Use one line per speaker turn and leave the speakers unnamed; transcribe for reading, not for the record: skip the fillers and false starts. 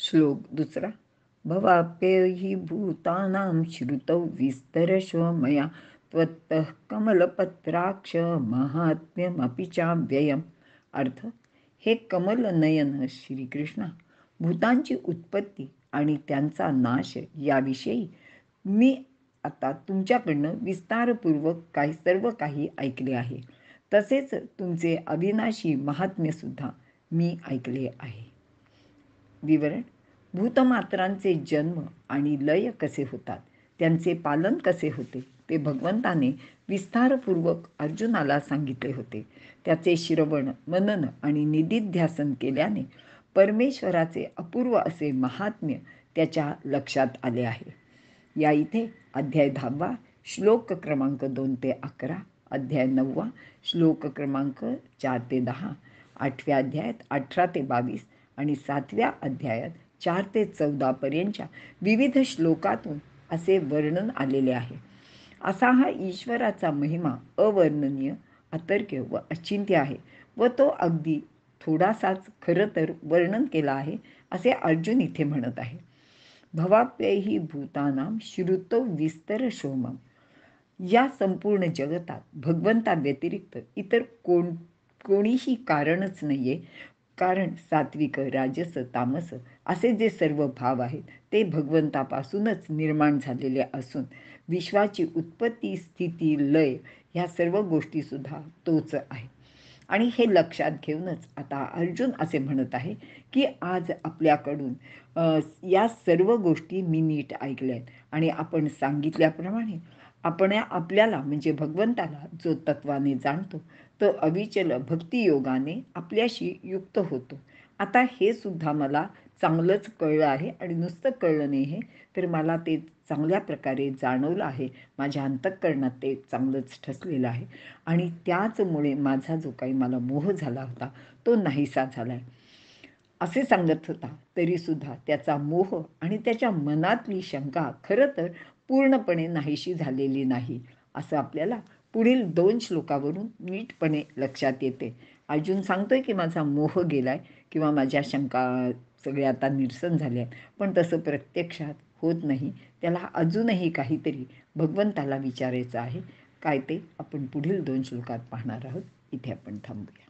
श्लोक दुसरा. भवाप्ययि भूतानां श्रुतौ विस्तरशो मया त्वत्तः कमलपत्राक्ष महात्म्यमपि चाव्ययम्. अर्थ. हे कमलनयन श्रीकृष्णा, भूतांची उत्पत्ती आणि त्यांचा नाश याविषयी मी आता तुमच्याकडनं विस्तारपूर्वक सर्व काही ऐकले आहे. तसेच तुमचे अविनाशी महात्म्यसुद्धा मी ऐकले आहे. विवरण. भूतमात्रांचे जन्म आणि लय कसे होतात, त्यांचे पालन कसे होते, ते भगवंताने विस्तारपूर्वक अर्जुनाला सांगितले होते. त्याचे श्रवण, मनन आणि निदिध्यासन केल्याने परमेश्वराचे अपूर्व असे महात्म्य त्याच्या लक्षात आले आहे. या इथे अध्याय 10 श्लोक क्रमांक 2 ते 11, अध्याय 9 श्लोक क्रमांक 4 ते 10, 8व्या अध्यायात 18 ते 22 आणि 7व्या अध्यायात 4 ते 14 पर्यंतच्या विविध श्लोकातून असे वर्णन आलेले आहे. असा हा ईश्वराचा महिमा अवर्णनीय, अतर्क्य व अचिंत्य आहे व तो अगदी थोडासाच खरं तर वर्णन केला आहे असे अर्जुन इथे म्हणत आहे. भवाप्ययि भूतानां श्रुतौ विस्तर शोमम. या संपूर्ण जगतात भगवंता व्यतिरिक्त इतर कोणीही कारणच नाहीये. कारण सात्विक, राजस, तामस असे जे सर्व भाव आहेत ते भगवंतापासूनच निर्माण झालेले असून विश्वाची उत्पत्ती, स्थिती, लय ह्या सर्व गोष्टीसुद्धा तोच आहे. आणि हे लक्षात घेऊनच आता अर्जुन असे म्हणत आहे की आज आपल्याकडून या सर्व गोष्टी मी नीट ऐकल्या आहेत आणि आपण सांगितल्याप्रमाणे आपल्याला म्हणजे भगवंताला जो तत्वाने जाणतो तो अविचल भक्तियोगाने आपल्याशी युक्त होतो. आता हे सुद्धा मला चांगलंच कळलं आहे आणि नुसतं कळलं नाही हे तर मला ते चांगल्या प्रकारे जाणवलं आहे. माझ्या अंतःकरणात ते चांगलंच ठसलेलं आहे आणि त्याचमुळे माझा जो काही मला मोह झाला होता तो नाहीसा झाला आहे असे सांगत होता. तरीसुद्धा त्याचा मोह आणि त्याच्या मनातली शंका खरं तर पूर्णपणे नाहीशी झालेली नाही असं आपल्याला पुढील 2 श्लोकावरून नीटपणे लक्षात येते. अर्जुन सांगतोय की माझा मोह गेलाय किंवा माझ्या शंका सगळ्या आता निरसन झाल्या आहेत, पण तसं प्रत्यक्षात होत नाही. त्याला अजूनही काहीतरी भगवंताला विचारायचं आहे. काय ते आपण पुढील 2 श्लोकात पाहणार आहोत. इथे आपण थांबूया.